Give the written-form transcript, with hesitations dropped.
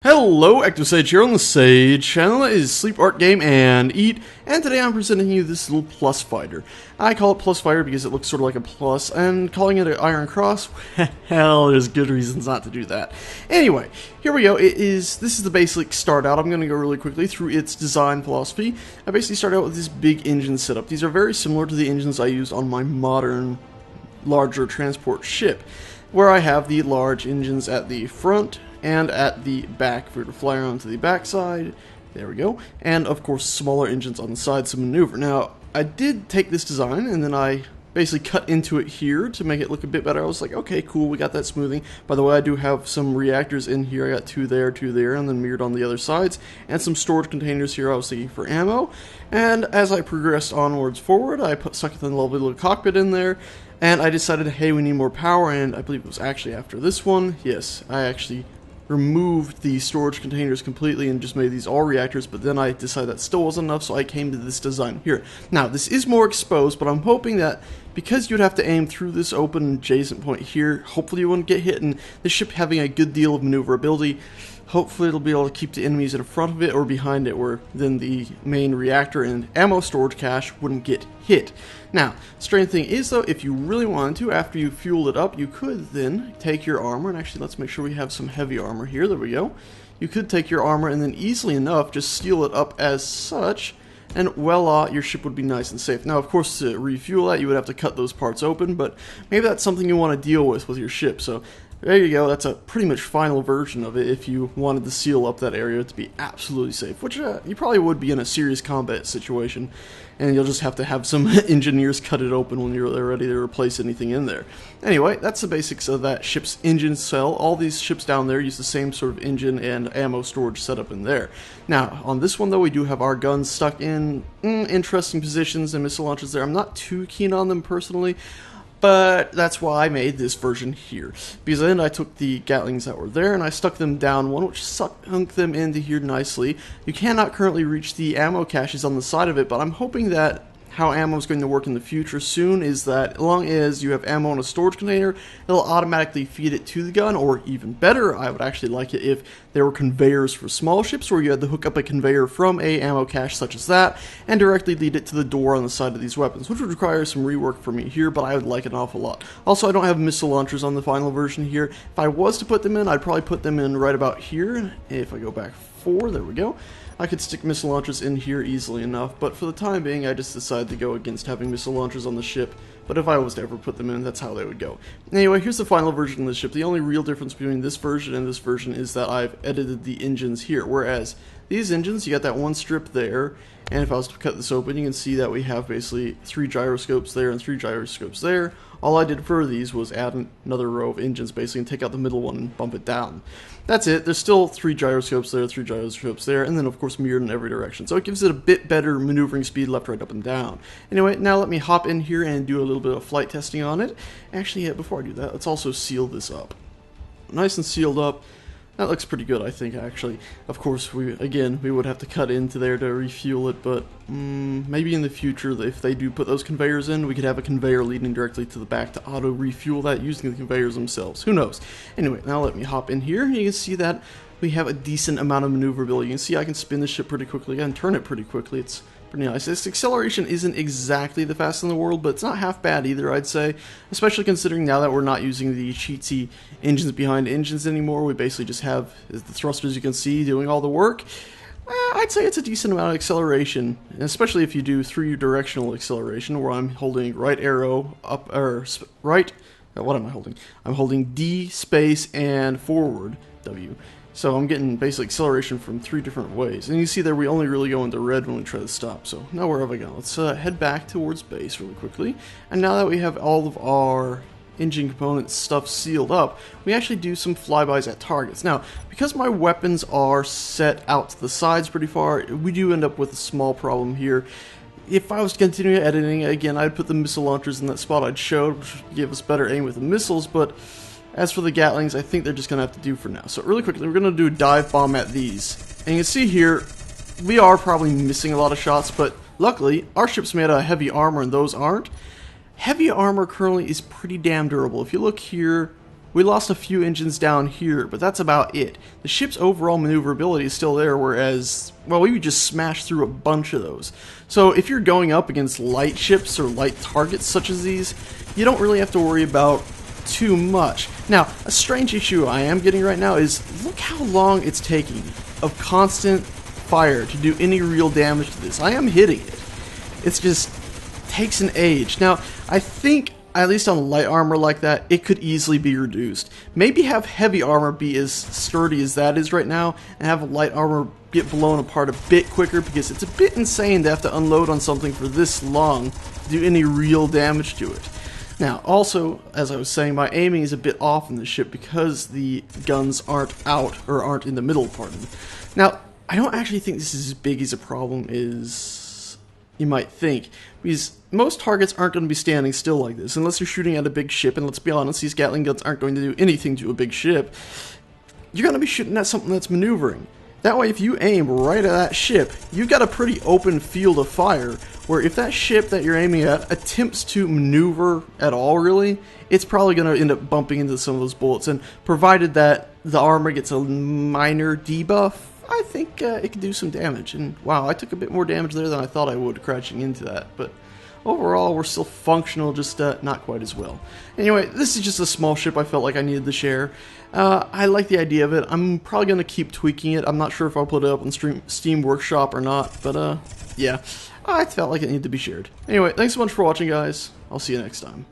Hello, Active Sage here on the Sage channel. It is Sleep, Art, Game, and Eat, and today I'm presenting you this little plus fighter. I call it plus fighter because it looks sort of like a plus, and calling it an iron cross, hell, there's good reasons not to do that. Anyway, here we go. This is the basic start out. I'm going to go really quickly through its design philosophy. I basically start out with this big engine setup. These are very similar to the engines I used on my modern, larger transport ship, where I have the large engines at the front and at the back for you to fly around to the backside. There we go. And of course smaller engines on the sides to maneuver. Now I did take this design and then I basically cut into it here to make it look a bit better. I was like, okay, cool, we got that smoothing. By the way, I do have some reactors in here. I got two there, and then mirrored on the other sides, and some storage containers here I was thinking for ammo. And as I progressed onwards forward, I stuck the lovely little cockpit in there, and I decided, hey, we need more power, and I believe it was actually after this one. Yes, I actually removed the storage containers completely and just made these all reactors, but then I decided that still wasn't enough, so I came to this design here. Now, this is more exposed, but I'm hoping that because you'd have to aim through this open adjacent point here, hopefully you wouldn't get hit, and this ship having a good deal of maneuverability, hopefully it'll be able to keep the enemies in front of it or behind it, where then the main reactor and ammo storage cache wouldn't get hit. Now, strange thing is though, if you really wanted to, after you fueled it up, you could then take your armor, and actually let's make sure we have some heavy armor here, there we go. You could take your armor and then easily enough just seal it up as such, and voila, your ship would be nice and safe. Now, of course, to refuel that, you would have to cut those parts open, but maybe that's something you want to deal with your ship, so there you go. That's a pretty much final version of it if you wanted to seal up that area to be absolutely safe, which you probably would be in a serious combat situation, and you'll just have to have some engineers cut it open when you're ready to replace anything in there. Anyway, that's the basics of that ship's engine cell. All these ships down there use the same sort of engine and ammo storage setup in there. Now, on this one though, we do have our guns stuck in interesting positions and missile launchers there. I'm not too keen on them personally, but that's why I made this version here. Because then I took the Gatlings that were there and I stuck them down one, which sunk them into here nicely. You cannot currently reach the ammo caches on the side of it, but I'm hoping that how ammo is going to work in the future soon is that as long as you have ammo in a storage container, it'll automatically feed it to the gun, or even better, I would actually like it if there were conveyors for small ships where you had to hook up a conveyor from a ammo cache such as that and directly lead it to the door on the side of these weapons, which would require some rework for me here, but I would like it an awful lot. Also, I don't have missile launchers on the final version here. If I was to put them in, I'd probably put them in right about here. If I go back 4, there we go. I could stick missile launchers in here easily enough, but for the time being I just decided to go against having missile launchers on the ship, but if I was to ever put them in, that's how they would go. Anyway, here's the final version of the ship. The only real difference between this version and this version is that I've edited the engines here, whereas these engines, you got that one strip there, and if I was to cut this open, you can see that we have basically 3 gyroscopes there and 3 gyroscopes there. All I did for these was add another row of engines basically and take out the middle one and bump it down. That's it. There's still 3 gyroscopes there, 3 gyroscopes there, and then of course mirrored in every direction. So it gives it a bit better maneuvering speed left, right, up, and down. Anyway, now let me hop in here and do a little bit of flight testing on it. Actually, yeah, before I do that, let's also seal this up. Nice and sealed up. That looks pretty good, I think, actually. Of course, we would have to cut into there to refuel it, but maybe in the future, if they do put those conveyors in, we could have a conveyor leading directly to the back to auto-refuel that using the conveyors themselves. Who knows? Anyway, now let me hop in here. You can see that we have a decent amount of maneuverability. You can see I can spin the ship pretty quickly and turn it pretty quickly. It's pretty nice. This acceleration isn't exactly the fastest in the world, but it's not half bad either, I'd say. Especially considering now that we're not using the cheaty engines behind engines anymore. We basically just have the thrusters you can see doing all the work. I'd say it's a decent amount of acceleration, especially if you do 3-directional acceleration, where I'm holding right arrow up, or right, what am I holding? I'm holding D, space, and forward, W. So I'm getting basic acceleration from 3 different ways. And you see there we only really go into red when we try to stop. So now where have I gone? Let's head back towards base really quickly. And now that we have all of our engine component stuff sealed up, we actually do some flybys at targets. Now, because my weapons are set out to the sides pretty far, we do end up with a small problem here. If I was to continue editing, again, I'd put the missile launchers in that spot I'd showed, which would give us better aim with the missiles, but as for the Gatlings, I think they're just going to have to do for now. So really quickly, we're going to do a dive bomb at these. And you can see here, we are probably missing a lot of shots, but luckily, our ship's made out of heavy armor and those aren't. Heavy armor currently is pretty damn durable. If you look here, We lost a few engines down here, but that's about it. The ship's overall maneuverability is still there, whereas, well, we would just smash through a bunch of those. So if you're going up against light ships or light targets such as these, you don't really have to worry about too much. Now, a strange issue I am getting right now is, look how long it's taking of constant fire to do any real damage to this. I am hitting it. It's just takes an age. Now, I think, at least on light armor like that, it could easily be reduced. Maybe have heavy armor be as sturdy as that is right now, and have light armor get blown apart a bit quicker, because it's a bit insane to have to unload on something for this long to do any real damage to it. Now, also, as I was saying, my aiming is a bit off in the ship because the guns aren't out, or aren't in the middle, pardon. Now, I don't actually think this is as big as a problem as you might think, because most targets aren't going to be standing still like this, unless you're shooting at a big ship, and let's be honest, these Gatling guns aren't going to do anything to a big ship. You're going to be shooting at something that's maneuvering. That way, if you aim right at that ship, you've got a pretty open field of fire, where if that ship that you're aiming at attempts to maneuver at all, really, it's probably going to end up bumping into some of those bullets, and provided that the armor gets a minor debuff, I think it can do some damage. And wow, I took a bit more damage there than I thought I would crashing into that, but overall we're still functional, just not quite as well. Anyway, this is just a small ship I felt like I needed to share. I like the idea of it. I'm probably going to keep tweaking it. I'm not sure if I'll put it up on Steam Workshop or not, but yeah, I felt like it needed to be shared. Anyway, thanks so much for watching, guys. I'll see you next time.